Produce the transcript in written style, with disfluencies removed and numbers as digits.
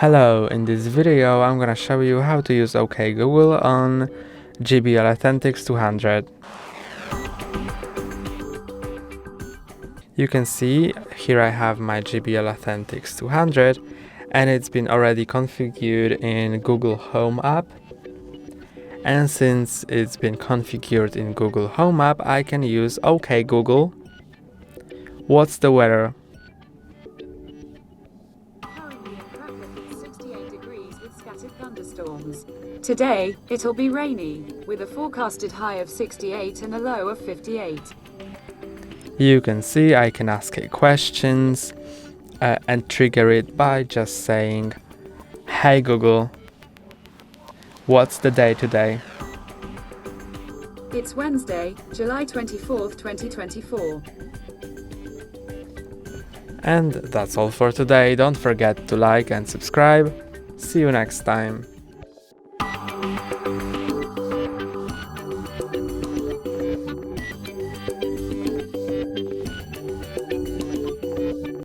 Hello, in this video I'm gonna show you how to use OK Google on JBL Authentics 200. You can see here I have my JBL Authentics 200 and it's been already configured in Google Home app. And since it's been configured in Google Home app, I can use OK Google. What's the weather? Currently in Krakow, it's 68 degrees with scattered thunderstorms. Today, it'll be rainy, with a forecasted high of 68 and a low of 58. You can see I can ask it questions and trigger it by just saying, "Hey Google, what's the day today?" It's Wednesday, July 24th, 2024. And that's all for today. Don't forget to like and subscribe. See you next time.